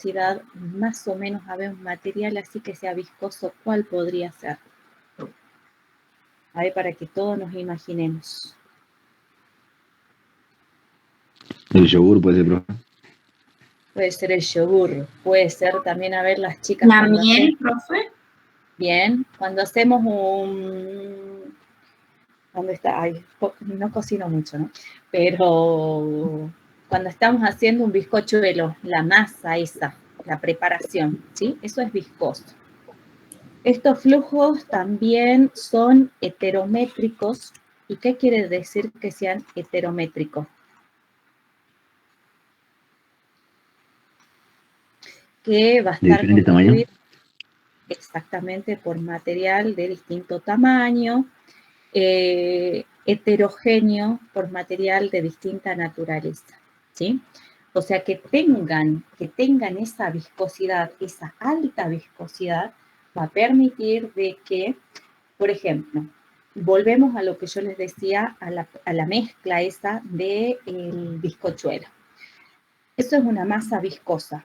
viscosidad, más o menos, a ver, un material así que sea viscoso, ¿cuál podría ser? A ver, para que todos nos imaginemos. El yogur puede ser, profe. Puede ser el yogur, puede ser también, a ver, las chicas. La miel, profe. Bien, cuando hacemos un... ¿Dónde está? Ay, no cocino mucho, ¿no? Pero cuando estamos haciendo un bizcochuelo, la masa esa, la preparación, ¿sí? Eso es viscoso. Estos flujos también son heterométricos. ¿Y qué quiere decir que sean heterométricos? Que va a estar ¿De diferente tamaño? Exactamente por material de distinto tamaño, heterogéneo por material de distinta naturaleza, ¿sí? O sea, que tengan esa viscosidad, esa alta viscosidad, va a permitir de que, por ejemplo, volvemos a lo que yo les decía, a la mezcla esa del bizcochuelo. Eso es una masa viscosa,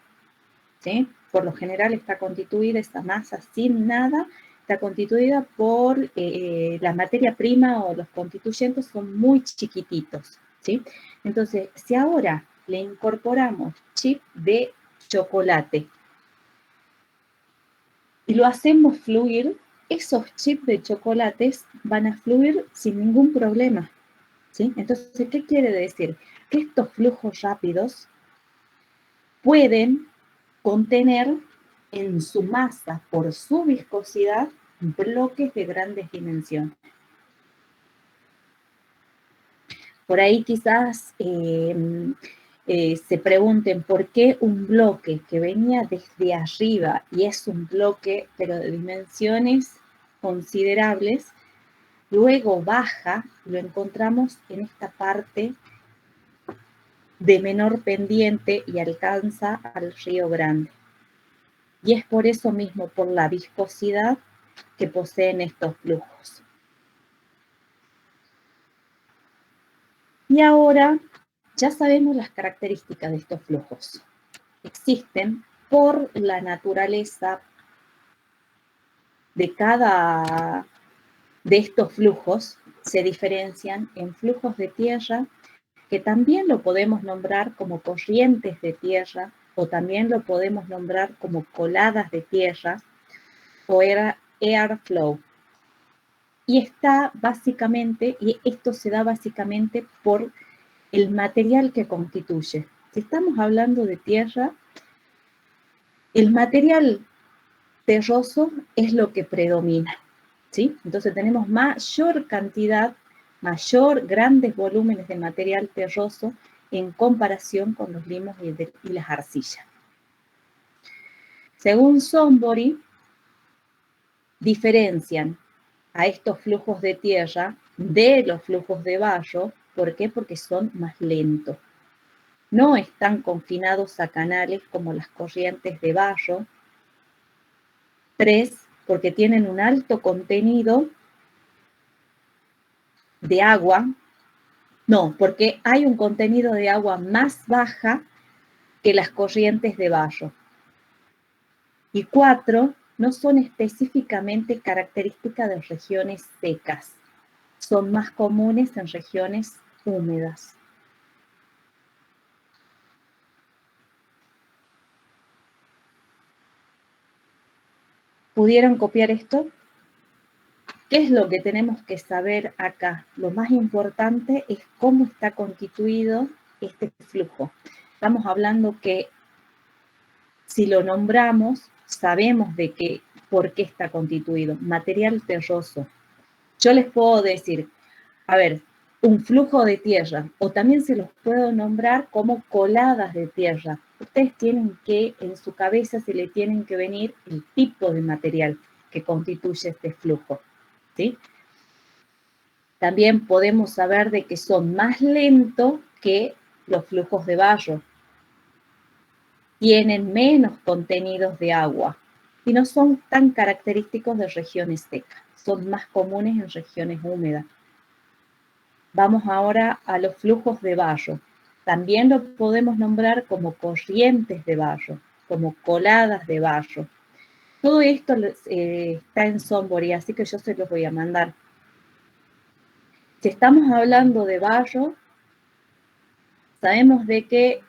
¿sí? Por lo general está constituida esa masa sin nada, está constituida por la materia prima o los constituyentes son muy chiquititos, ¿sí? Entonces, si ahora le incorporamos chip de chocolate y lo hacemos fluir, esos chips de chocolates van a fluir sin ningún problema, ¿sí? Entonces, ¿qué quiere decir? Que estos flujos rápidos pueden contener en su masa, por su viscosidad, bloques de grandes dimensiones. Por ahí quizás se pregunten por qué un bloque que venía desde arriba y es un bloque, pero de dimensiones considerables, luego baja, lo encontramos en esta parte de menor pendiente y alcanza al Río Grande. Y es por eso mismo, por la viscosidad que poseen estos flujos. Y ahora ya sabemos las características de estos flujos. Existen por la naturaleza de cada de estos flujos, se diferencian en flujos de tierra, que también lo podemos nombrar como corrientes de tierra, o también lo podemos nombrar como coladas de tierra, o airflow. Y está básicamente, y esto se da básicamente por el material que constituye. Si estamos hablando de tierra, el material terroso es lo que predomina, ¿sí? Entonces tenemos mayor cantidad, grandes volúmenes de material terroso en comparación con los limos y las arcillas. Según Sonbury, diferencian a estos flujos de tierra de los flujos de barro. ¿Por qué? Porque son más lentos. No están confinados a canales como las corrientes de barro. 3, porque tienen un alto contenido de agua. No, porque hay un contenido de agua más baja que las corrientes de barro. Y 4, no son específicamente características de regiones secas. Son más comunes en regiones húmedas. ¿Pudieron copiar esto? ¿Qué es lo que tenemos que saber acá? Lo más importante es cómo está constituido este flujo. Estamos hablando que si lo nombramos, sabemos de qué, por qué está constituido. Material terroso. Yo les puedo decir, a ver, un flujo de tierra, o también se los puedo nombrar como coladas de tierra. Ustedes tienen que, en su cabeza se le tienen que venir el tipo de material que constituye este flujo, ¿sí? También podemos saber de que son más lentos que los flujos de barro. Tienen menos contenidos de agua y no son tan característicos de regiones secas. Son más comunes en regiones húmedas. Vamos ahora a los flujos de barro. También lo podemos nombrar como corrientes de barro. como coladas de barro. Todo esto está en Songbody, así que yo se los voy a mandar. Si estamos hablando de barro, sabemos de que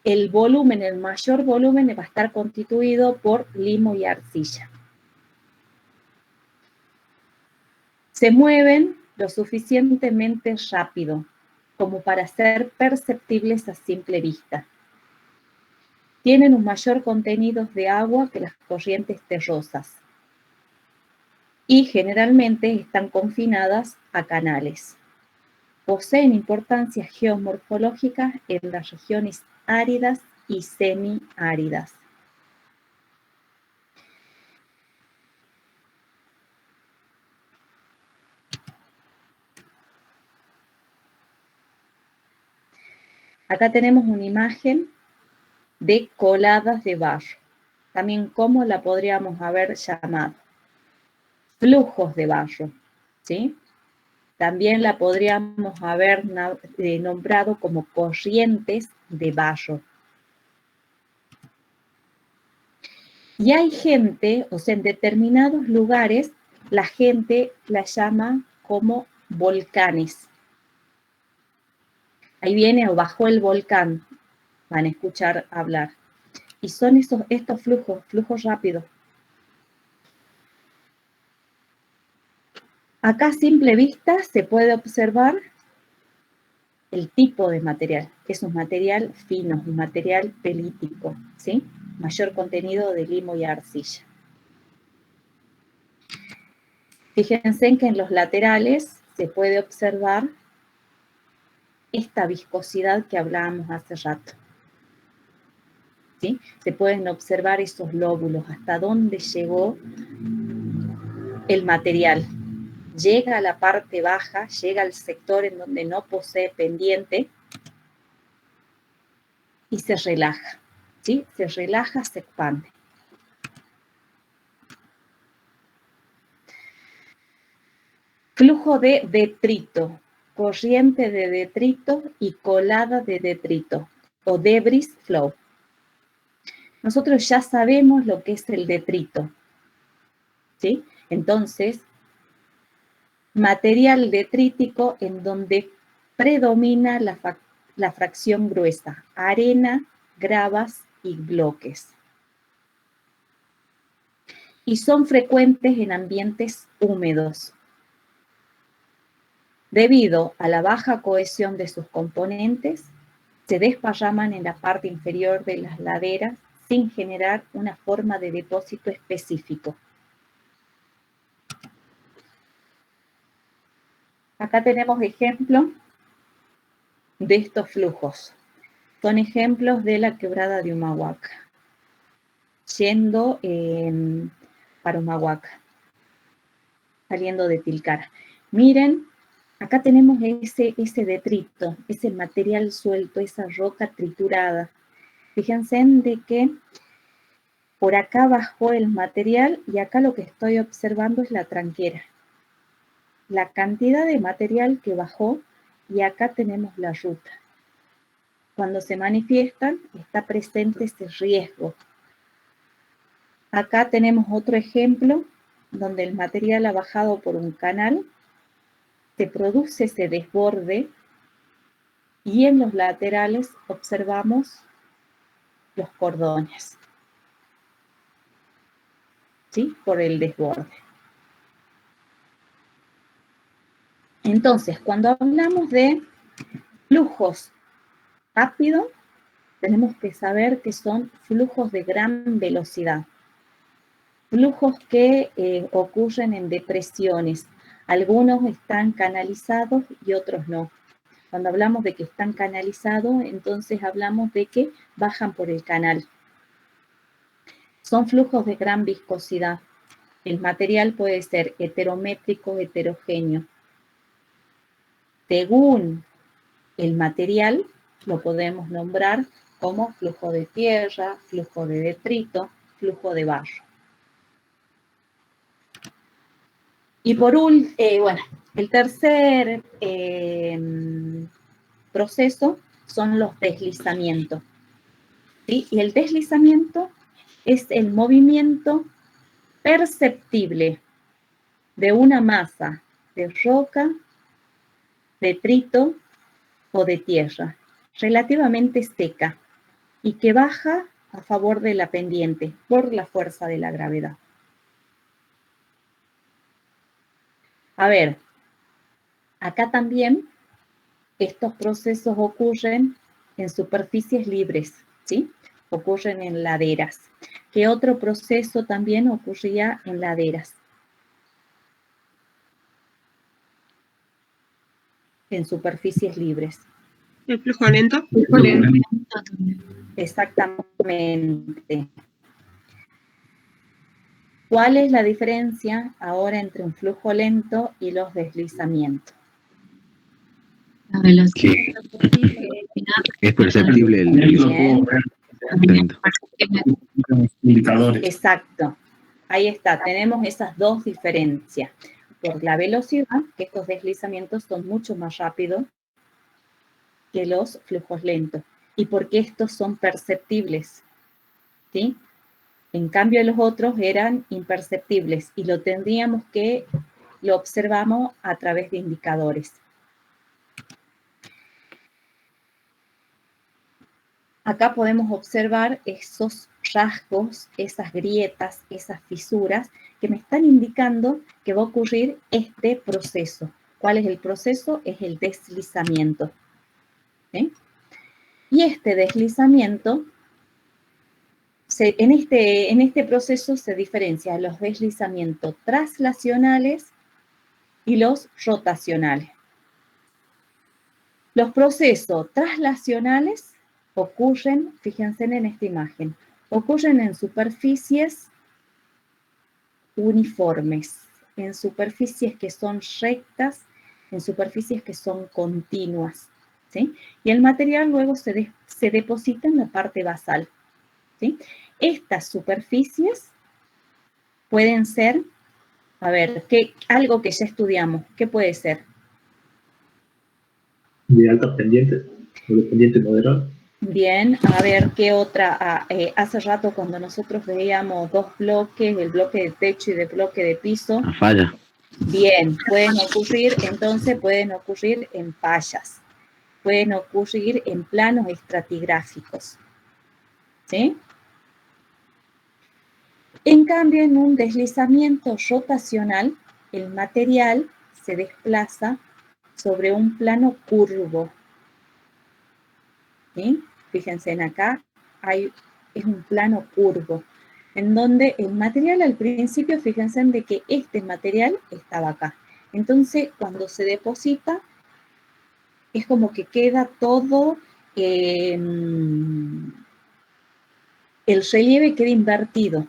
el volumen, el mayor volumen va a estar constituido por limo y arcilla. Se mueven lo suficientemente rápido como para ser perceptibles a simple vista. Tienen un mayor contenido de agua que las corrientes terrosas y generalmente están confinadas a canales. Poseen importancia geomorfológica en las regiones áridas y semiáridas. Acá tenemos una imagen de coladas de barro. También cómo la podríamos haber llamado. Flujos de barro, ¿sí? También la podríamos haber nombrado como corrientes de barro. Y hay gente, o sea, en determinados lugares, la gente la llama como volcanes. Ahí viene o bajó el volcán, van a escuchar hablar. Y son estos flujos rápidos. Acá a simple vista se puede observar el tipo de material. Es un material fino, un material pelítico, ¿sí? Mayor contenido de limo y arcilla. Fíjense en que en los laterales se puede observar esta viscosidad que hablábamos hace rato. ¿Sí? Se pueden observar esos lóbulos, hasta dónde llegó el material. Llega a la parte baja, llega al sector en donde no posee pendiente y se relaja. ¿Sí? Se relaja, se expande. Flujo de detrito, corriente de detrito y colada de detrito, o debris flow. Nosotros ya sabemos lo que es el detrito, ¿sí? Entonces, material detrítico en donde predomina la fracción gruesa, arena, gravas y bloques. Y son frecuentes en ambientes húmedos. Debido a la baja cohesión de sus componentes, se desparraman en la parte inferior de las laderas sin generar una forma de depósito específico. Acá tenemos ejemplos de estos flujos. Son ejemplos de la quebrada de Humahuaca, yendo para Humahuaca, saliendo de Tilcara. Miren, acá tenemos ese detrito, ese material suelto, esa roca triturada. Fíjense de que por acá bajó el material y acá lo que estoy observando es la tranquera. La cantidad de material que bajó y acá tenemos la ruta. Cuando se manifiestan, está presente ese riesgo. Acá tenemos otro ejemplo donde el material ha bajado por un canal, se produce ese desborde y en los laterales observamos los cordones, ¿sí? Por el desborde. Entonces, cuando hablamos de flujos rápidos, tenemos que saber que son flujos de gran velocidad. Flujos que ocurren en depresiones. Algunos están canalizados y otros no. Cuando hablamos de que están canalizados, entonces hablamos de que bajan por el canal. Son flujos de gran viscosidad. El material puede ser heterométrico o heterogéneo. Según el material, lo podemos nombrar como flujo de tierra, flujo de detrito, flujo de barro. Y por último, el tercer proceso son los deslizamientos. ¿sí? Y el deslizamiento es el movimiento perceptible de una masa de roca, detrito o de tierra, relativamente seca, y que baja a favor de la pendiente por la fuerza de la gravedad. A ver, acá también estos procesos ocurren en superficies libres, ¿sí? Ocurren en laderas. ¿Qué otro proceso también ocurría en laderas? En superficies libres. ¿El flujo lento? Exactamente. ¿Cuál es la diferencia ahora entre un flujo lento y los deslizamientos? La velocidad. Es perceptible el lento. Indicadores. Exacto. Ahí está, tenemos esas dos diferencias. Por la velocidad, que estos deslizamientos son mucho más rápidos que los flujos lentos. Y porque estos son perceptibles, ¿sí? En cambio, los otros eran imperceptibles y lo observamos a través de indicadores. Acá podemos observar esos rasgos, esas grietas, esas fisuras que me están indicando que va a ocurrir este proceso. ¿Cuál es el proceso? Es el deslizamiento. ¿Sí? Y este deslizamiento, en este proceso se diferencian los deslizamientos traslacionales y los rotacionales. Los procesos traslacionales ocurren, fíjense en esta imagen, ocurren en superficies uniformes, en superficies que son rectas, en superficies que son continuas, ¿sí? Y el material luego se deposita en la parte basal, ¿sí? Estas superficies pueden ser, a ver, algo que ya estudiamos, ¿qué puede ser? De alta pendiente, o de pendiente moderada. Bien, a ver qué otra. Hace rato cuando nosotros veíamos dos bloques, el bloque de techo y el bloque de piso. Una falla. Bien, pueden ocurrir en fallas, pueden ocurrir en planos estratigráficos, ¿sí? En cambio, en un deslizamiento rotacional, el material se desplaza sobre un plano curvo, ¿sí? Fíjense en acá, es un plano curvo, en donde el material al principio, fíjense en de que este material estaba acá. Entonces, cuando se deposita, es como que queda todo, el relieve queda invertido.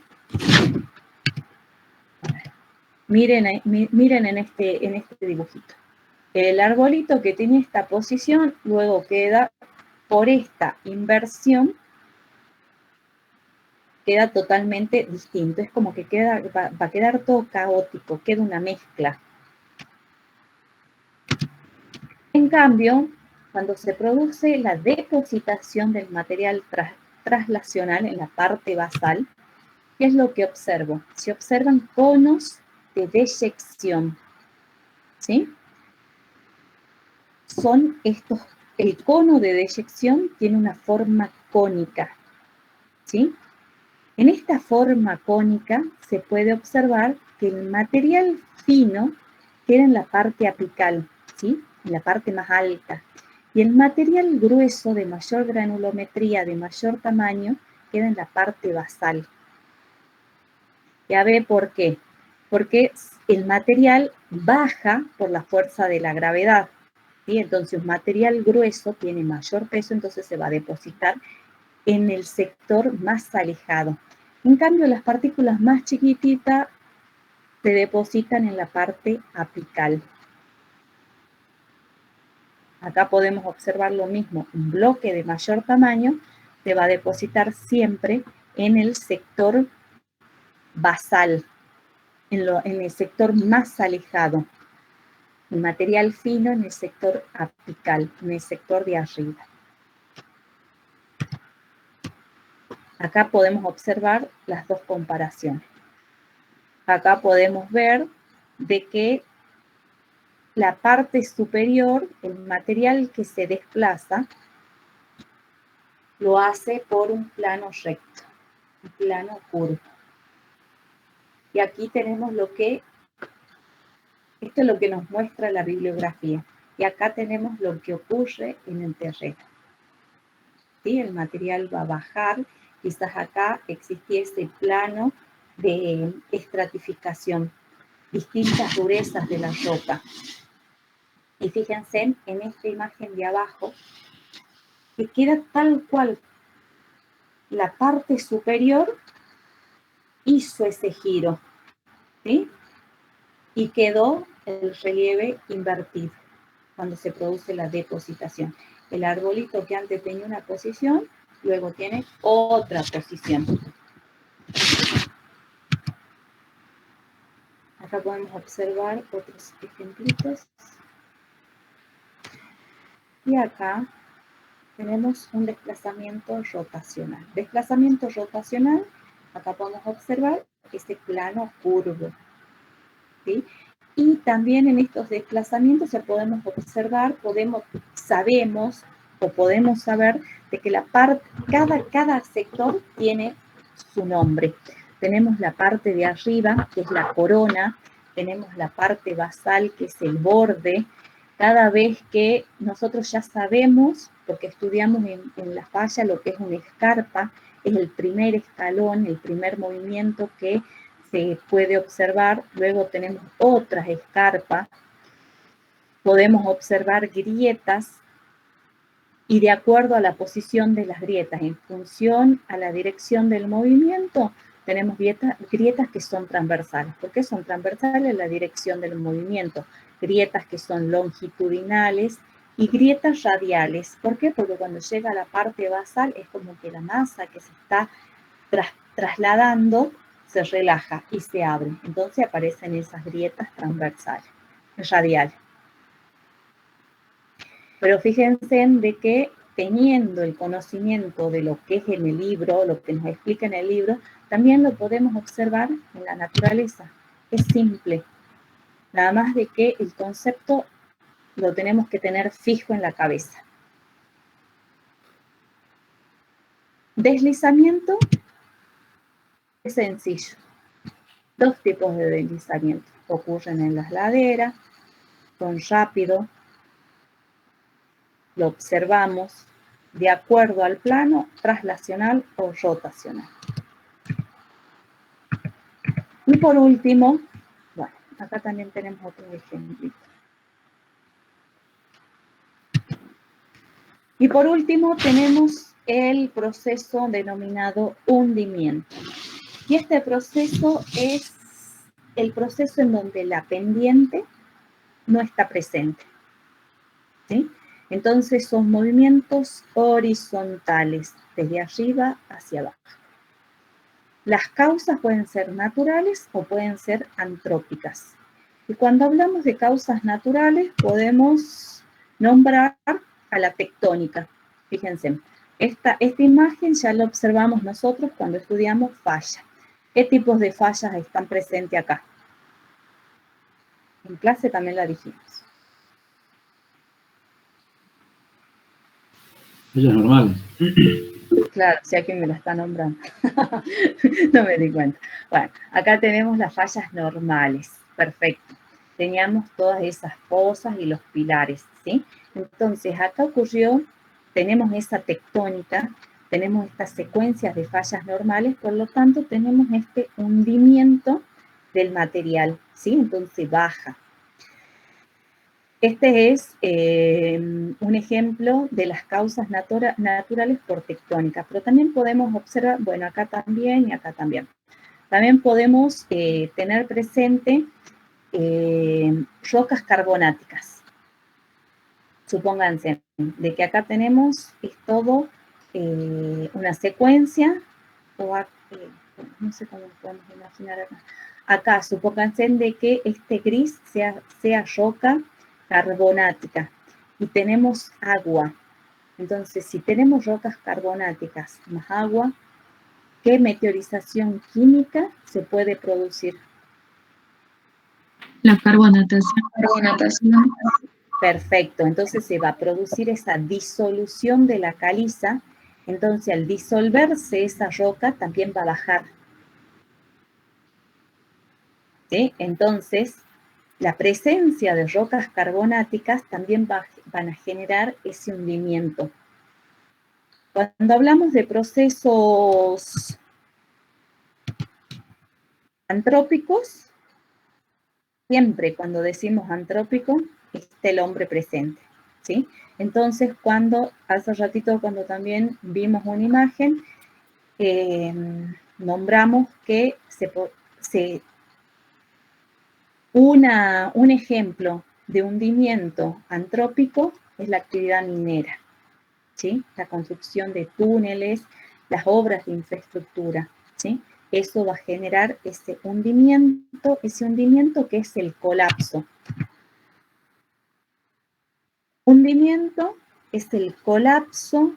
Miren en este dibujito. El arbolito que tiene esta posición, luego queda por esta inversión, queda totalmente distinto. Es como que va a quedar todo caótico, queda una mezcla. En cambio, cuando se produce la depositación del material traslacional en la parte basal, ¿qué es lo que observo? Se observan conos de deyección, ¿sí? El cono de deyección tiene una forma cónica, ¿sí? En esta forma cónica se puede observar que el material fino queda en la parte apical, ¿sí? En la parte más alta. Y el material grueso de mayor granulometría, de mayor tamaño, queda en la parte basal. Ya ve por qué. Porque el material baja por la fuerza de la gravedad, ¿sí? Entonces un material grueso tiene mayor peso, entonces se va a depositar en el sector más alejado. En cambio, las partículas más chiquititas se depositan en la parte apical. Acá podemos observar lo mismo. Un bloque de mayor tamaño se va a depositar siempre en el sector basal, en el sector más alejado. El material fino en el sector apical, en el sector de arriba. Acá podemos observar las dos comparaciones. Acá podemos ver de que la parte superior, el material que se desplaza, lo hace por un plano recto, un plano curvo. Y aquí tenemos esto es lo que nos muestra la bibliografía. Y acá tenemos lo que ocurre en el terreno. ¿Sí? El material va a bajar, quizás acá existiese plano de estratificación, distintas durezas de la roca. Y fíjense en esta imagen de abajo, que queda tal cual. La parte superior hizo ese giro, ¿sí? Y quedó el relieve invertido cuando se produce la depositación. El arbolito que antes tenía una posición, luego tiene otra posición. Acá podemos observar otros ejemplitos. Y acá tenemos un desplazamiento rotacional. Desplazamiento rotacional, acá podemos observar este plano curvo, ¿sí? Y también en estos desplazamientos ya podemos observar, sabemos saber de que cada sector tiene su nombre. Tenemos la parte de arriba, que es la corona, tenemos la parte basal, que es el borde. Cada vez que nosotros ya sabemos, porque estudiamos en la falla lo que es una escarpa, es el primer escalón, el primer movimiento que se puede observar. Luego tenemos otras escarpas, podemos observar grietas, y de acuerdo a la posición de las grietas, en función a la dirección del movimiento, tenemos grietas que son transversales. ¿Por qué son transversales? La dirección del movimiento. Grietas que son longitudinales y grietas radiales. ¿Por qué? Porque cuando llega a la parte basal es como que la masa que se está trasladando se relaja y se abre. Entonces aparecen esas grietas transversales, radiales. Pero fíjense de que teniendo el conocimiento de lo que es en el libro, lo que nos explica en el libro, también lo podemos observar en la naturaleza. Es simple. Nada más de que el concepto lo tenemos que tener fijo en la cabeza. Deslizamiento es sencillo. Dos tipos de deslizamiento ocurren en las laderas, son rápidos, lo observamos de acuerdo al plano traslacional o rotacional. Y por último, bueno, acá también tenemos otro ejemplo. Y por último tenemos el proceso denominado hundimiento. Y este proceso es el proceso en donde la pendiente no está presente, ¿sí? Entonces son movimientos horizontales, desde arriba hacia abajo. Las causas pueden ser naturales o pueden ser antrópicas. Y cuando hablamos de causas naturales, podemos nombrar a la tectónica. Fíjense, esta imagen ya la observamos nosotros cuando estudiamos falla. ¿Qué tipos de fallas están presentes acá? En clase también la dijimos. Fallas normales. Claro, si aquí me la está nombrando. No me di cuenta. Bueno, acá tenemos las fallas normales. Perfecto. Teníamos todas esas fosas y los pilares, ¿sí? Entonces, acá tenemos esa tectónica, tenemos estas secuencias de fallas normales, por lo tanto, tenemos este hundimiento del material, ¿sí? Entonces, baja. Este es un ejemplo de las causas naturales por tectónica, pero también podemos observar, bueno, acá también y acá también. También podemos tener presente rocas carbonáticas. Supónganse de que acá tenemos todo una secuencia, o no sé cómo podemos imaginar acá. Acá, supónganse de que este gris sea roca carbonática y tenemos agua. Entonces, si tenemos rocas carbonáticas más agua, ¿Qué meteorización química se puede producir? La carbonatación. Perfecto, entonces se va a producir esa disolución de la caliza, entonces al disolverse esa roca también va a bajar. ¿Sí? Entonces, la presencia de rocas carbonáticas también van a generar ese hundimiento. Cuando hablamos de procesos antrópicos, siempre cuando decimos antrópico, está el hombre presente, ¿sí? Entonces, hace ratito cuando también vimos una imagen, nombramos que un ejemplo de hundimiento antrópico es la actividad minera, ¿sí? La construcción de túneles, las obras de infraestructura, ¿sí? Eso va a generar ese hundimiento que es el colapso. Hundimiento es el colapso,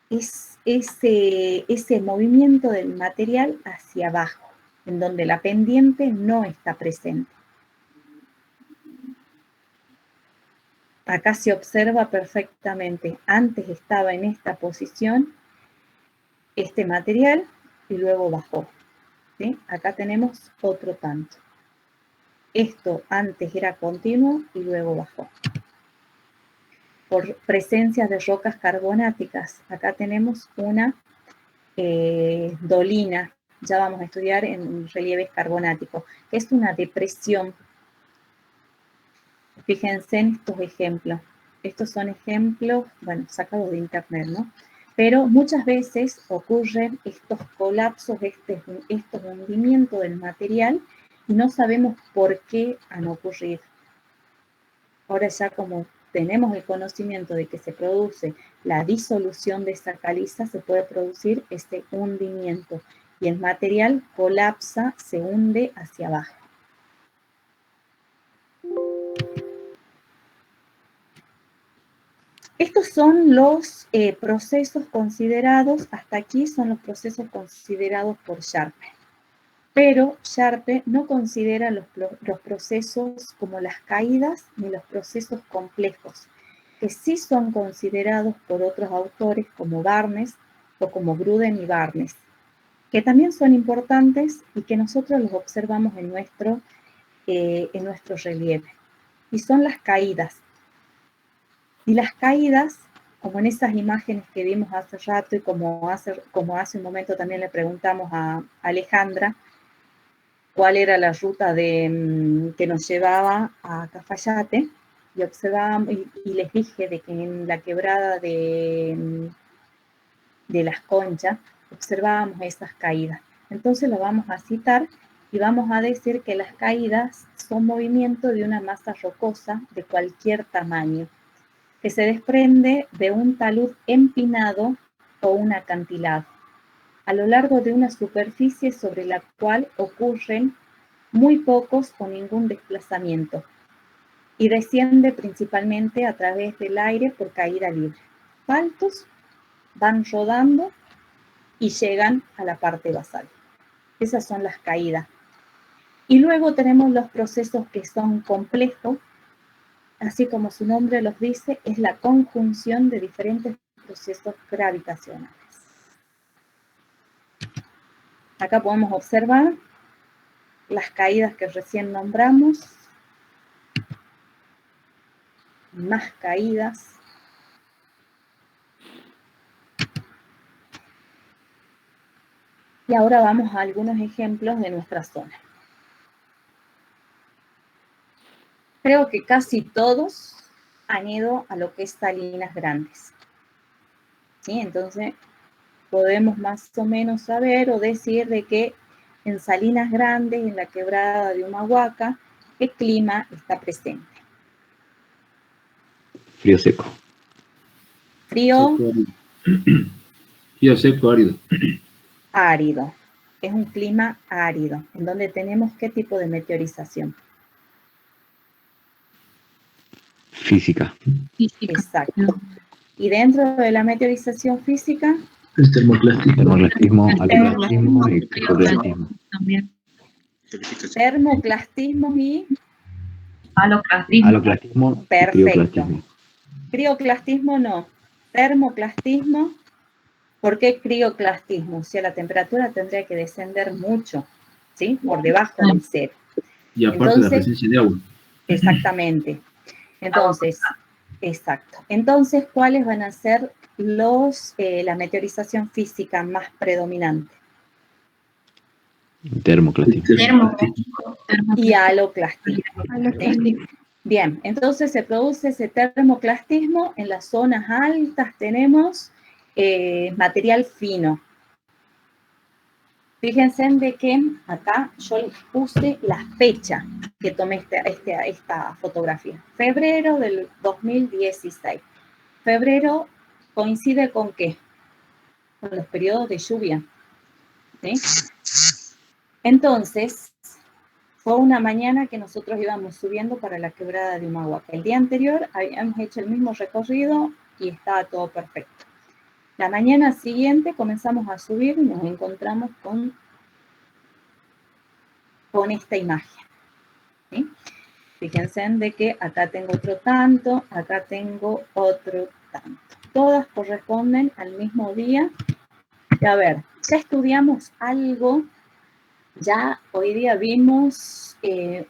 es ese movimiento del material hacia abajo, en donde la pendiente no está presente. Acá se observa perfectamente, antes estaba en esta posición este material y luego bajó, ¿sí? Acá tenemos otro tanto. Esto antes era continuo y luego bajó. Por presencia de rocas carbonáticas, acá tenemos una dolina, ya vamos a estudiar en relieves carbonáticos, que es una depresión. Fíjense en estos ejemplos. Estos son ejemplos, bueno, sacados de internet, ¿no? Pero muchas veces ocurren estos colapsos, estos hundimientos del material y no sabemos por qué han ocurrido. Ahora ya como tenemos el conocimiento de que se produce la disolución de esa caliza, se puede producir este hundimiento y el material colapsa, se hunde hacia abajo. Estos son los procesos considerados, hasta aquí son los procesos considerados por Sharpe. Pero Sharpe no considera los procesos como las caídas ni los procesos complejos, que sí son considerados por otros autores como Barnes o como Gruden y Barnes, que también son importantes y que nosotros los observamos en nuestro relieve. Y son las caídas. Y las caídas, como en esas imágenes que vimos hace rato y como hace un momento también le preguntamos a Alejandra, cuál era la ruta que nos llevaba a Cafayate, y observábamos, y les dije de que en la quebrada de Las Conchas observábamos esas caídas. Entonces lo vamos a citar y vamos a decir que las caídas son movimientos de una masa rocosa de cualquier tamaño, que se desprende de un talud empinado o un acantilado, a lo largo de una superficie sobre la cual ocurren muy pocos o ningún desplazamiento, y desciende principalmente a través del aire por caída libre. Faltos van rodando y llegan a la parte basal. Esas son las caídas. Y luego tenemos los procesos que son complejos, así como su nombre los dice, es la conjunción de diferentes procesos gravitacionales. Acá podemos observar las caídas que recién nombramos, más caídas. Y ahora vamos a algunos ejemplos de nuestra zona. Creo que casi todos han ido a lo que es Salinas Grandes, ¿sí? Entonces, podemos más o menos saber o decir de que en Salinas Grandes, en la quebrada de Humahuaca, ¿qué clima está presente? Frío seco. Frío. Frío seco, árido. Árido. Es un clima árido, en donde tenemos ¿qué tipo de meteorización? Física. Exacto. Y dentro de la meteorización física Es termoclastismo. Termoclastismo, aloclastismo y crioclastismo. También. Termoclastismo y Aloclastismo. Aloclastismo y perfecto. crioclastismo. Crioclastismo no. Termoclastismo. ¿Por qué crioclastismo? O sea, la temperatura tendría que descender mucho, ¿sí? Por debajo del cero. Y aparte la presencia de agua. Exactamente. Entonces, exacto. Entonces, ¿cuáles van a ser la meteorización física más predominante? Termoclastismo. Y aloclastismo. ¿Sí? Bien, entonces se produce ese termoclastismo. En las zonas altas tenemos material fino. Fíjense de que acá yo les puse la fecha que tomé esta fotografía. Febrero del 2016. Febrero coincide con ¿qué? Con los periodos de lluvia. ¿Sí? Entonces, fue una mañana que nosotros íbamos subiendo para la quebrada de Humahuaca. El día anterior habíamos hecho el mismo recorrido y estaba todo perfecto. La mañana siguiente comenzamos a subir y nos encontramos con esta imagen. ¿Sí? Fíjense de que acá tengo otro tanto, acá tengo otro tanto. Todas corresponden al mismo día. Y a ver, ya estudiamos algo, ya hoy día vimos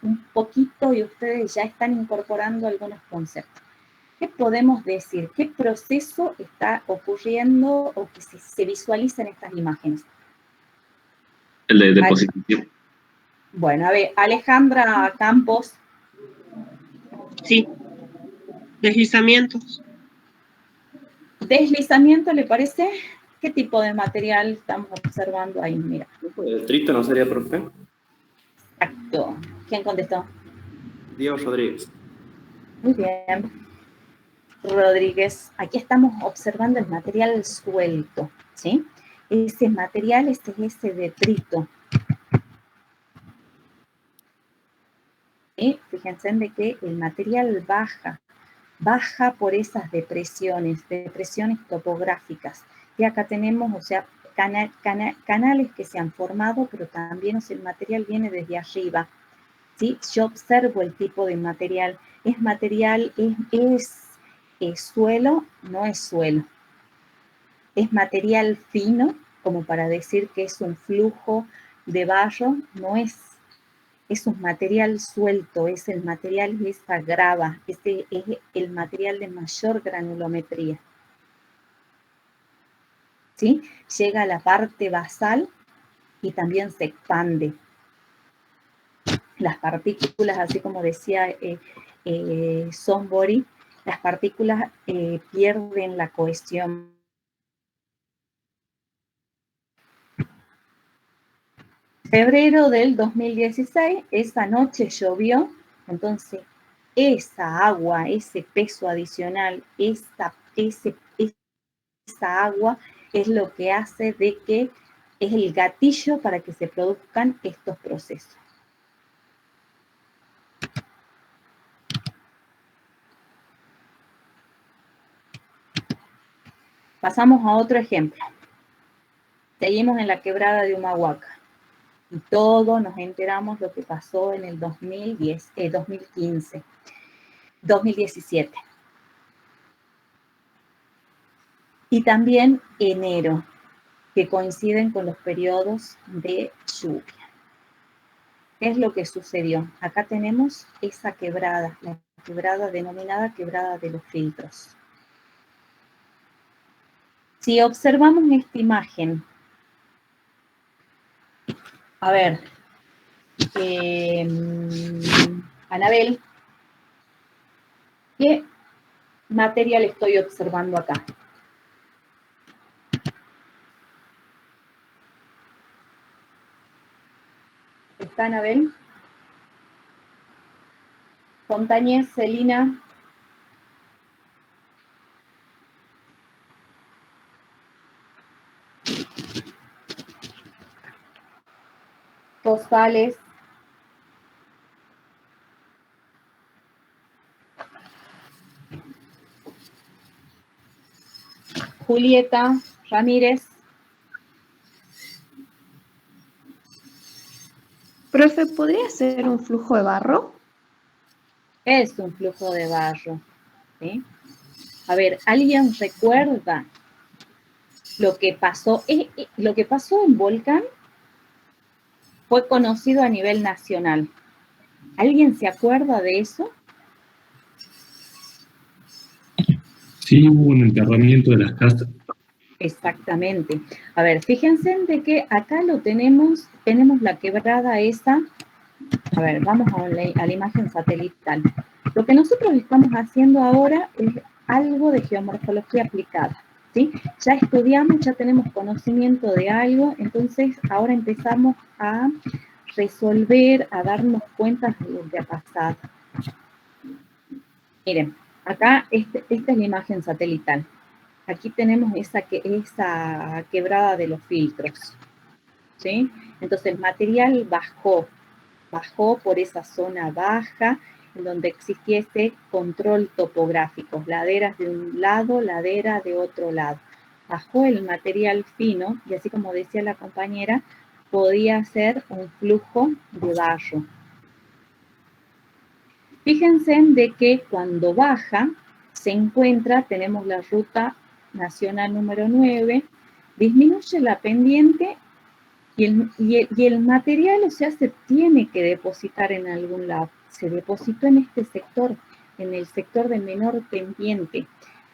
un poquito y ustedes ya están incorporando algunos conceptos. ¿Qué podemos decir? ¿Qué proceso está ocurriendo o que se visualiza en estas imágenes? El de deposición. Bueno, a ver, Alejandra Campos. Sí. Deslizamientos. ¿Deslizamiento le parece? ¿Qué tipo de material estamos observando ahí? Mira. ¿El trito no sería, profe? Exacto. ¿Quién contestó? Diego Rodríguez. Muy bien. Rodríguez, aquí estamos observando el material suelto, ¿sí? Ese material, este es ese detrito. ¿Sí? Fíjense de que el material baja por esas depresiones topográficas. Y acá tenemos, o sea, canales que se han formado, pero también, o sea, el material viene desde arriba. ¿Sí? Yo observo el tipo de material. ¿Es material, es suelo? No es suelo. ¿Es material fino, como para decir que es un flujo de barro? No es. Es un material suelto, es el material de esa grava, es el material de mayor granulometría. ¿Sí? Llega a la parte basal y también se expande. Las partículas, así como decía Sonbori, las partículas pierden la cohesión. Febrero del 2016, esa noche llovió, entonces esa agua, ese peso adicional, esa agua es lo que hace de que es el gatillo para que se produzcan estos procesos. Pasamos a otro ejemplo. Seguimos en la quebrada de Humahuaca. Y todos nos enteramos lo que pasó en el 2017. Y también enero, que coinciden con los periodos de lluvia. ¿Qué es lo que sucedió? Acá tenemos esa quebrada, la quebrada denominada quebrada de los filtros. Si observamos esta imagen, a ver, Anabel, ¿qué material estoy observando acá? ¿Está Anabel? Fontañez, Celina. Rosales. Julieta Ramírez. Profe, ¿podría ser un flujo de barro? Es un flujo de barro, ¿sí? A ver, ¿alguien recuerda lo que pasó? Lo que pasó en Volcán fue conocido a nivel nacional. ¿Alguien se acuerda de eso? Sí, hubo un enterramiento de las casas. Exactamente. A ver, fíjense de que acá lo tenemos la quebrada esa. A ver, vamos a la imagen satelital. Lo que nosotros estamos haciendo ahora es algo de geomorfología aplicada, ¿sí? Ya estudiamos, ya tenemos conocimiento de algo, entonces ahora empezamos a resolver, a darnos cuenta de lo que ha pasado. Miren, acá esta es la imagen satelital. Aquí tenemos esa quebrada de los filtros, ¿sí? Entonces el material bajó por esa zona baja, en donde existía ese control topográfico, laderas de un lado, ladera de otro lado. Bajó el material fino, y así como decía la compañera, podía ser un flujo de barro. Fíjense de que cuando baja, se encuentra, tenemos la ruta nacional número 9, disminuye la pendiente y el material, o sea, se tiene que depositar en algún lado. Se depositó en este sector, en el sector de menor pendiente.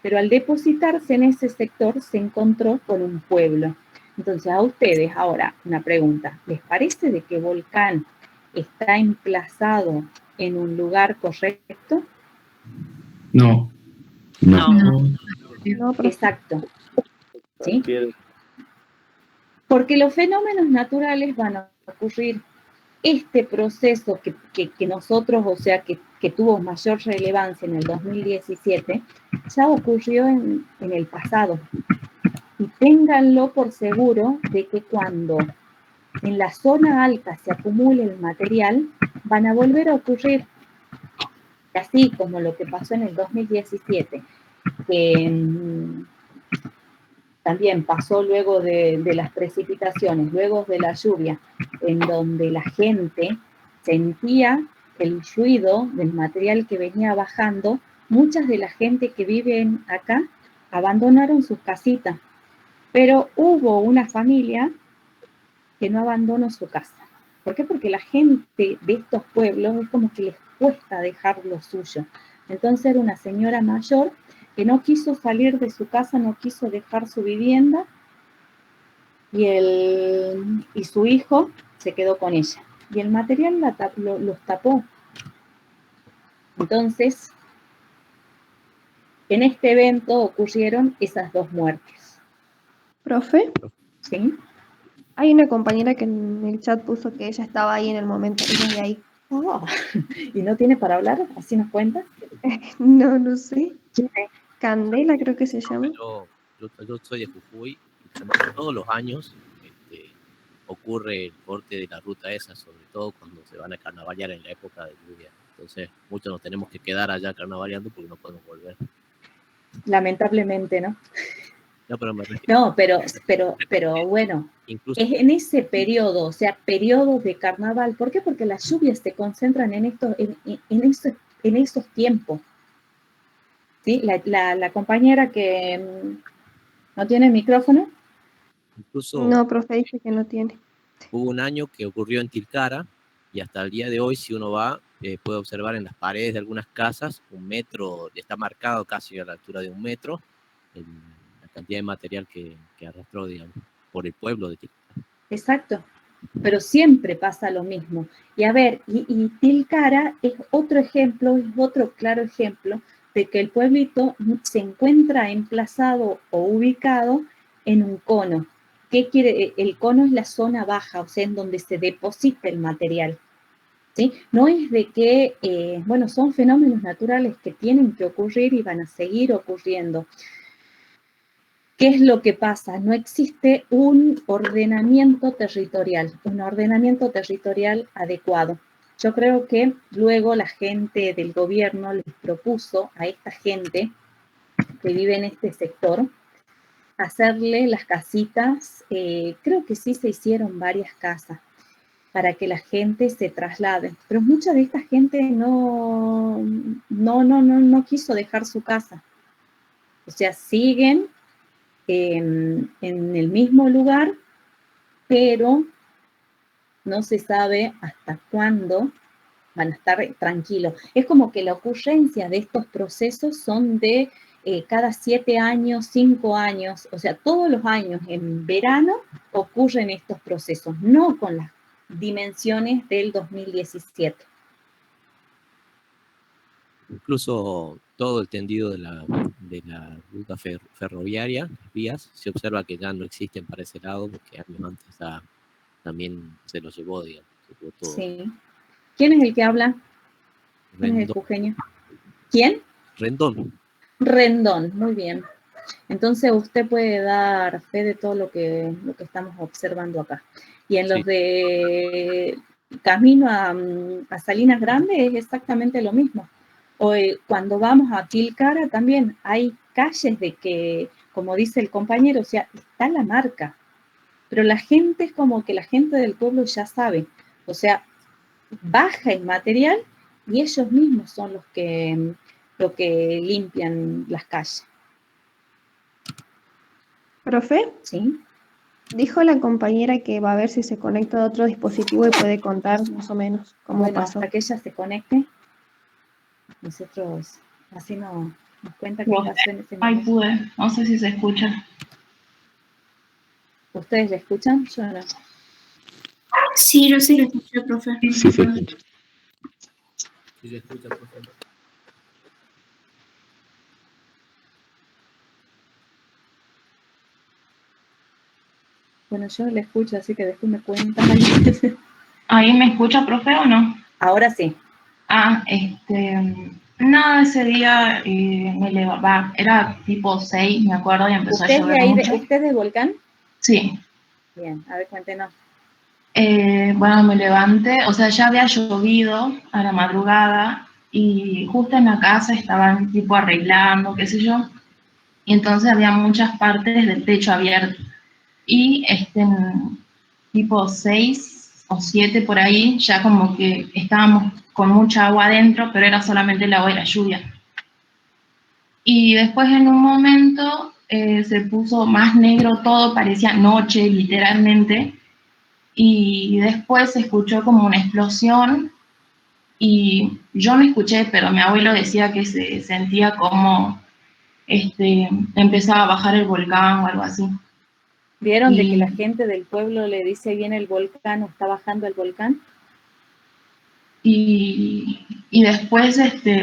Pero al depositarse en ese sector, se encontró con un pueblo. Entonces, a ustedes, ahora, una pregunta. ¿Les parece de que Volcán está emplazado en un lugar correcto? No. No. No, profe. Exacto. ¿Sí? Porque los fenómenos naturales van a ocurrir. Este proceso que nosotros, o sea, que tuvo mayor relevancia en el 2017, ya ocurrió en el pasado. Y ténganlo por seguro de que cuando en la zona alta se acumule el material, van a volver a ocurrir. Así como lo que pasó en el 2017, que también pasó luego de las precipitaciones, luego de la lluvia, en donde la gente sentía el ruido del material que venía bajando. Muchas de la gente que viven acá abandonaron sus casitas, pero hubo una familia que no abandonó su casa. ¿Por qué? Porque la gente de estos pueblos es como que les cuesta dejar lo suyo. Entonces era una señora mayor que no quiso salir de su casa, no quiso dejar su vivienda, y su hijo se quedó con ella. Y el material los tapó. Entonces, en este evento ocurrieron esas dos muertes. Profe, ¿Sí? hay una compañera que en el chat puso que ella estaba ahí en el momento, ella es de ahí. Oh, ¿y no tiene para hablar? ¿Así nos cuenta? No sé. Candela creo que se llama. Yo soy de Jujuy y todos los años ocurre el corte de la ruta esa, sobre todo cuando se van a carnavalear en la época de lluvia. Entonces, muchos nos tenemos que quedar allá carnavaleando porque no podemos volver. Lamentablemente, ¿no? No, pero bueno, incluso es en ese periodo, o sea, periodos de carnaval. ¿Por qué? Porque las lluvias se concentran en esos tiempos. ¿Sí? La compañera que no tiene micrófono. Incluso No, profe, dice que no tiene. Hubo un año que ocurrió en Tilcara y hasta el día de hoy, si uno va, puede observar en las paredes de algunas casas, un metro, está marcado casi a la altura de un metro, la cantidad de material que arrastró, digamos, por el pueblo de Tilcara. Exacto, pero siempre pasa lo mismo. Y a ver, y Tilcara es otro ejemplo, es otro claro ejemplo de que el pueblito se encuentra emplazado o ubicado en un cono. ¿Qué quiere? El cono es la zona baja, o sea, en donde se deposita el material. ¿Sí? No es de que, bueno, son fenómenos naturales que tienen que ocurrir y van a seguir ocurriendo. ¿Qué es lo que pasa? No existe un ordenamiento territorial adecuado. Yo creo que luego la gente del gobierno les propuso a esta gente que vive en este sector hacerle las casitas, creo que sí se hicieron varias casas, para que la gente se traslade. Pero mucha de esta gente no quiso dejar su casa. O sea, siguen en el mismo lugar, pero no se sabe hasta cuándo van a estar tranquilos. Es como que la ocurrencia de estos procesos son de cada 7 años, 5 años, o sea, todos los años en verano ocurren estos procesos, no con las dimensiones del 2017. Incluso todo el tendido de la ruta ferroviaria, las vías, se observa que ya no existen para ese lado, porque años antes también se lo llevó, digamos. Se llevó todo. Sí. ¿Quién es el que habla? ¿Quién es el jujeño? ¿Quién? Rendón. Rendón, muy bien. Entonces usted puede dar fe de todo lo que estamos observando acá. Y en los de camino a Salinas Grandes es exactamente lo mismo. Hoy, cuando vamos a Tilcara también hay calles de que, como dice el compañero, o sea, está la marca. Pero la gente es como que la gente del pueblo ya sabe. O sea, baja el material y ellos mismos son los que limpian las calles. ¿Profe? ¿Sí? Dijo la compañera que va a ver si se conecta a otro dispositivo y puede contar más o menos cómo pasó. Hasta que ella se conecte, nosotros así nos cuenta qué pasó en ese momento. Ay, pude. No sé si se escucha. ¿Ustedes le escuchan? Yo no. Sí, yo sí lo escuché, profe. Sí, se escucha. Sí, se escucha, por favor. Bueno, yo le escucho, así que después me cuentan. ¿Ahí me escucha, profe, o no? Ahora sí. Nada, ese día me levantaba, era tipo 6, me acuerdo, y empezó a ¿Usted llover de ahí, mucho. usted de Volcán? Sí. Bien, a ver, cuéntenos. Bueno, me levanté, o sea, ya había llovido a la madrugada y justo en la casa estaban tipo arreglando, qué sé yo, y entonces había muchas partes del techo abierto. Y tipo 6 o 7 por ahí, ya como que estábamos con mucha agua adentro, pero era solamente el agua de la lluvia. Y después en un momento se puso más negro todo, parecía noche literalmente, y después se escuchó como una explosión, y yo no escuché, pero mi abuelo decía que se sentía como empezaba a bajar el volcán o algo así. ¿Vieron de que la gente del pueblo le dice viene el volcán o está bajando el volcán? Y después,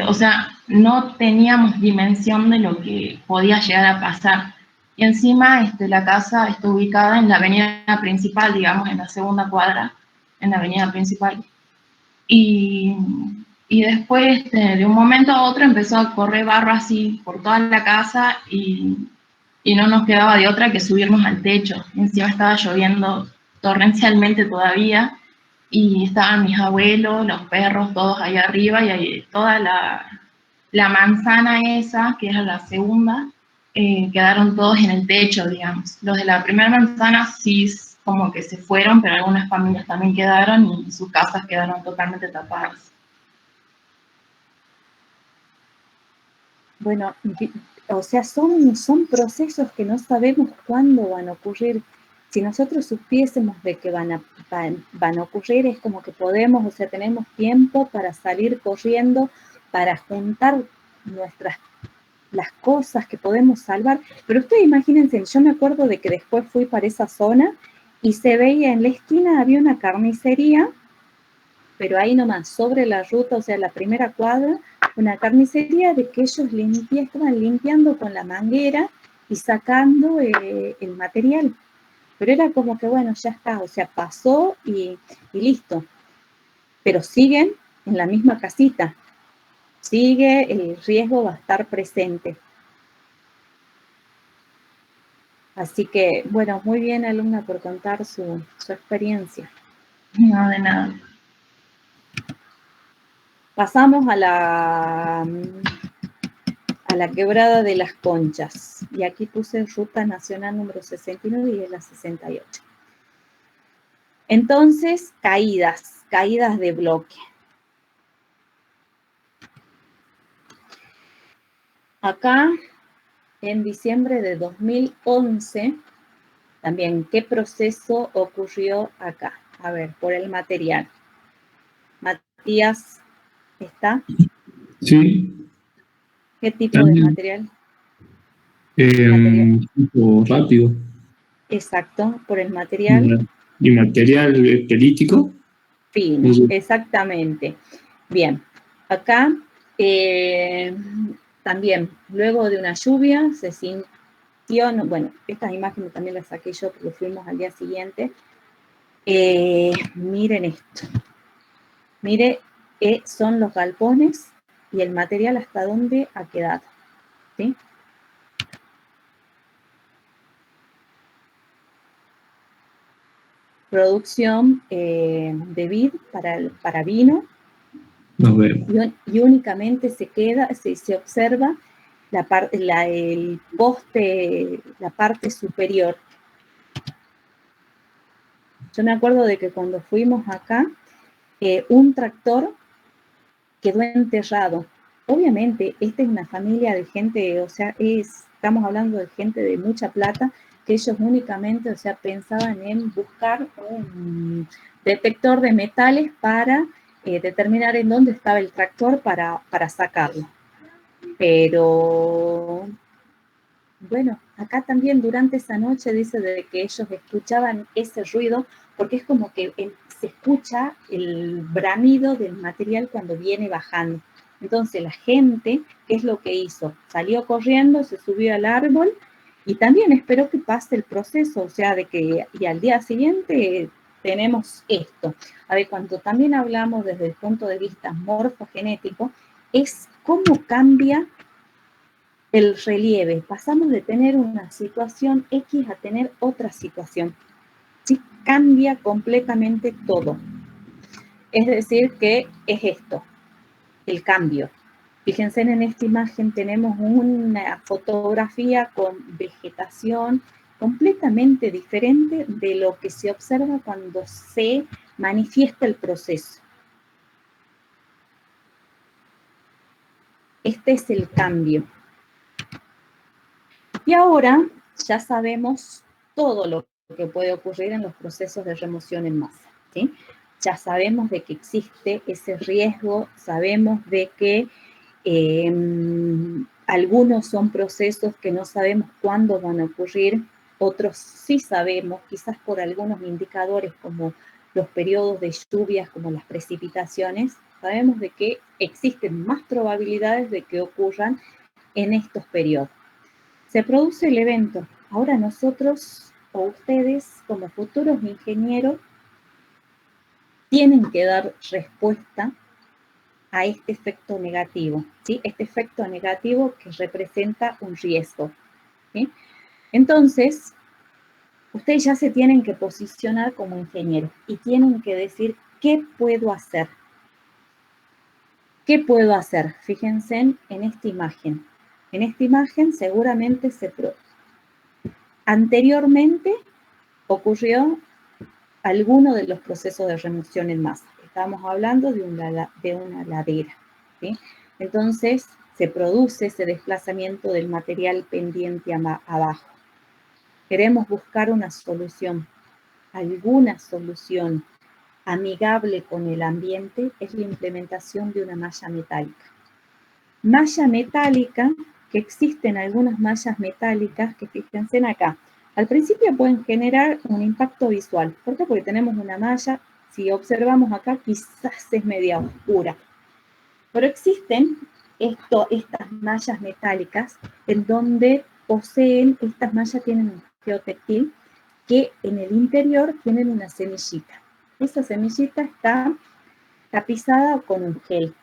o sea, no teníamos dimensión de lo que podía llegar a pasar. Y encima, la casa está ubicada en la avenida principal, digamos, en la segunda cuadra, en la avenida principal. Y después, de un momento a otro, empezó a correr barro así por toda la casa y no nos quedaba de otra que subirnos al techo. Encima estaba lloviendo torrencialmente todavía y estaban mis abuelos, los perros, todos ahí arriba y ahí, toda la manzana esa, que era la segunda, quedaron todos en el techo, digamos. Los de la primera manzana sí como que se fueron, pero algunas familias también quedaron y sus casas quedaron totalmente tapadas. Bueno, o sea, son procesos que no sabemos cuándo van a ocurrir. Si nosotros supiésemos de que van a ocurrir, es como que podemos, o sea, tenemos tiempo para salir corriendo, para juntar las cosas que podemos salvar. Pero ustedes imagínense, yo me acuerdo de que después fui para esa zona y se veía en la esquina, había una carnicería, pero ahí nomás, sobre la ruta, o sea, la primera cuadra, una carnicería de que ellos estaban limpiando con la manguera y sacando el material. Pero era como que, bueno, ya está, o sea, pasó y listo. Pero siguen en la misma casita. Sigue, el riesgo va a estar presente. Así que, bueno, muy bien, alumna, por contar su experiencia. No, de nada. Pasamos a la quebrada de las Conchas. Y aquí puse ruta nacional número 69 y es la 68. Entonces, caídas de bloque. Acá, en diciembre de 2011, también, ¿qué proceso ocurrió acá? A ver, por el material. Matías, ¿está? Sí. ¿Qué tipo También, de material? Material. tipo rápido. Exacto, por el material. Y material pelítico. Fino, exactamente. Bien, acá también, luego de una lluvia, se sintió, bueno, estas imágenes también las saqué yo porque fuimos al día siguiente. Miren esto. Mire, son los galpones y el material hasta dónde ha quedado. ¿Sí? Producción de vid para vino. Nos vemos. Y únicamente se observa el poste, la parte superior. Yo me acuerdo de que cuando fuimos acá, un tractor quedó enterrado. Obviamente, esta es una familia de gente, o sea, estamos hablando de gente de mucha plata, que ellos únicamente, o sea, pensaban en buscar un detector de metales para determinar en dónde estaba el tractor para sacarlo. Pero, bueno, acá también durante esa noche dice de que ellos escuchaban ese ruido, porque es como que se escucha el bramido del material cuando viene bajando. Entonces la gente, ¿qué es lo que hizo? Salió corriendo, se subió al árbol y también esperó que pase el proceso, o sea, de que y al día siguiente tenemos esto. A ver, cuando también hablamos desde el punto de vista morfogenético, es cómo cambia el relieve. Pasamos de tener una situación X a tener otra situación. ¿Sí? Cambia completamente todo. Es decir, que es esto, el cambio. Fíjense, en esta imagen tenemos una fotografía con vegetación completamente diferente de lo que se observa cuando se manifiesta el proceso. Este es el cambio. Y ahora ya sabemos todo lo que puede ocurrir en los procesos de remoción en masa, ¿sí? Ya sabemos de que existe ese riesgo, sabemos de que algunos son procesos que no sabemos cuándo van a ocurrir, otros sí sabemos, quizás por algunos indicadores como los periodos de lluvias, como las precipitaciones, sabemos de que existen más probabilidades de que ocurran en estos periodos. Se produce el evento. Ahora nosotros o ustedes como futuros ingenieros tienen que dar respuesta a este efecto negativo, ¿sí? Este efecto negativo que representa un riesgo, ¿sí? Entonces, ustedes ya se tienen que posicionar como ingenieros y tienen que decir, ¿qué puedo hacer? ¿Qué puedo hacer? Fíjense en esta imagen. En esta imagen seguramente anteriormente ocurrió alguno de los procesos de remoción en masa. Estamos hablando de una ladera, ¿sí? Entonces, se produce ese desplazamiento del material pendiente abajo. Queremos buscar una solución, alguna solución amigable con el ambiente, es la implementación de una malla metálica. Malla metálica, que existen algunas mallas metálicas que fíjense acá. Al principio pueden generar un impacto visual. ¿Por qué? Porque tenemos una malla, si observamos acá, quizás es media oscura. Pero existen estas mallas metálicas en donde estas mallas tienen un geotextil que en el interior tienen una semillita. Esa semillita está tapizada con un gel,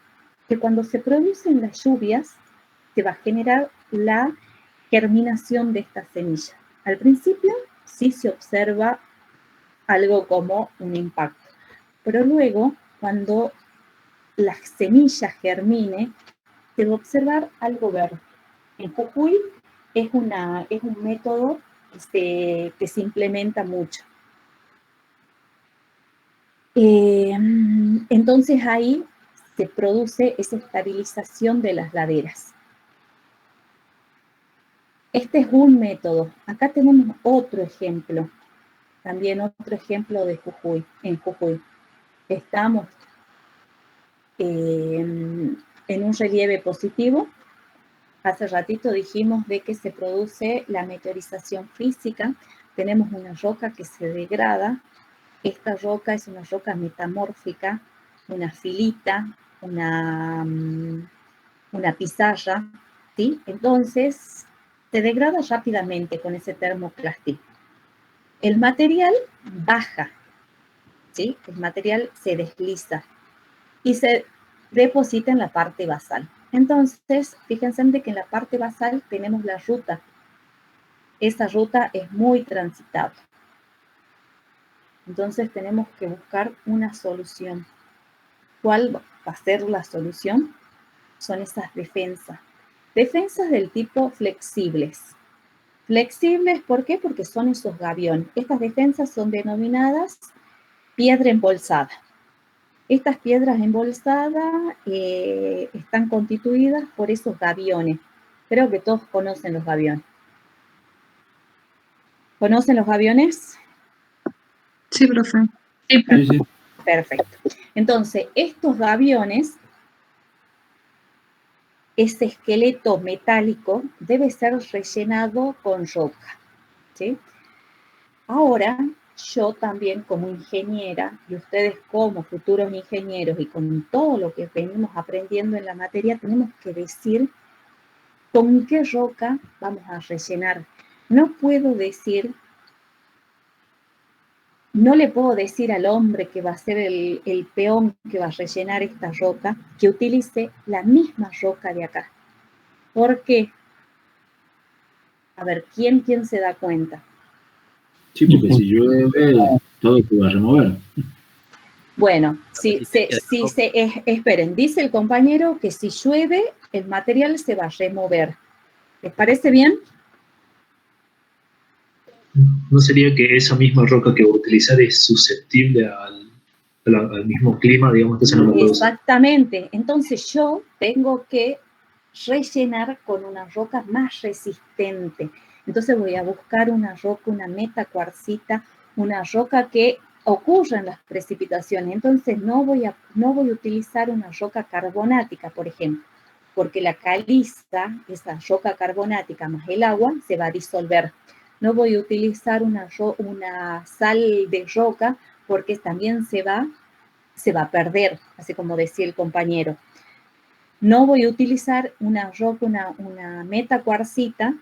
que cuando se producen las lluvias, se va a generar la germinación de esta semilla. Al principio sí se observa algo como un impacto, pero luego cuando la semilla germine, se va a observar algo verde. En Jujuy es un método que se implementa mucho. Entonces ahí se produce esa estabilización de las laderas. Este es un método. Acá tenemos otro ejemplo, también otro ejemplo de Jujuy, en Jujuy. Estamos en un relieve positivo. Hace ratito dijimos de que se produce la meteorización física. Tenemos una roca que se degrada. Esta roca es una roca metamórfica, una filita, una pizarra, ¿sí? Entonces, se degrada rápidamente con ese termoplastismo. El material baja, ¿sí? El material se desliza y se deposita en la parte basal. Entonces, fíjense de que en la parte basal tenemos la ruta. Esa ruta es muy transitable. Entonces, tenemos que buscar una solución. ¿Cuál va a ser la solución? Son esas defensas. Defensas del tipo flexibles. Flexibles, ¿por qué? Porque son esos gaviones. Estas defensas son denominadas piedra embolsada. Estas piedras embolsadas están constituidas por esos gaviones. Creo que todos conocen los gaviones. ¿Conocen los gaviones? Sí, profe. Perfecto. Entonces, estos gaviones, ese esqueleto metálico debe ser rellenado con roca, ¿sí? Ahora, yo también como ingeniera, y ustedes como futuros ingenieros, y con todo lo que venimos aprendiendo en la materia, tenemos que decir con qué roca vamos a rellenar. No le puedo decir al hombre que va a ser el peón que va a rellenar esta roca, que utilice la misma roca de acá. ¿Por qué? A ver, ¿quién se da cuenta? Sí, porque si llueve, todo se va a remover. Bueno, esperen, dice el compañero que si llueve, el material se va a remover. ¿Les parece bien? ¿No sería que esa misma roca que va a utilizar es susceptible al mismo clima, digamos, entonces no lo puedo usar? Exactamente. Entonces yo tengo que rellenar con una roca más resistente. Entonces voy a buscar una roca, una metacuarcita, una roca que ocurra en las precipitaciones. Entonces no voy a utilizar una roca carbonática, por ejemplo, porque la caliza, esa roca carbonática más el agua, se va a disolver. No voy a utilizar una sal de roca porque también se va a perder, así como decía el compañero. No voy a utilizar una roca, una metacuarcita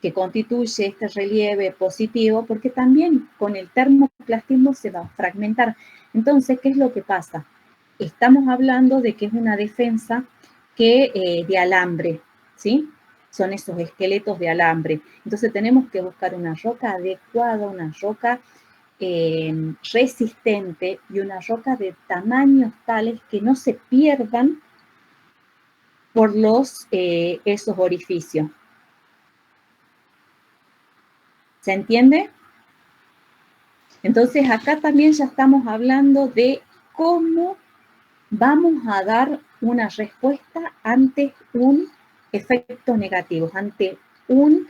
que constituye este relieve positivo, porque también con el termoplastismo se va a fragmentar. Entonces, ¿qué es lo que pasa? Estamos hablando de que es una defensa de alambre, ¿sí? Son esos esqueletos de alambre. Entonces tenemos que buscar una roca adecuada, una roca resistente y una roca de tamaños tales que no se pierdan por esos orificios. ¿Se entiende? Entonces acá también ya estamos hablando de cómo vamos a dar una respuesta ante un efecto negativo, ante el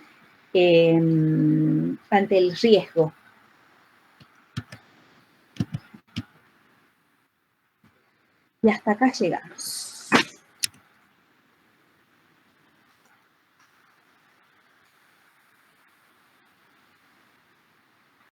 riesgo. Y hasta acá llegamos.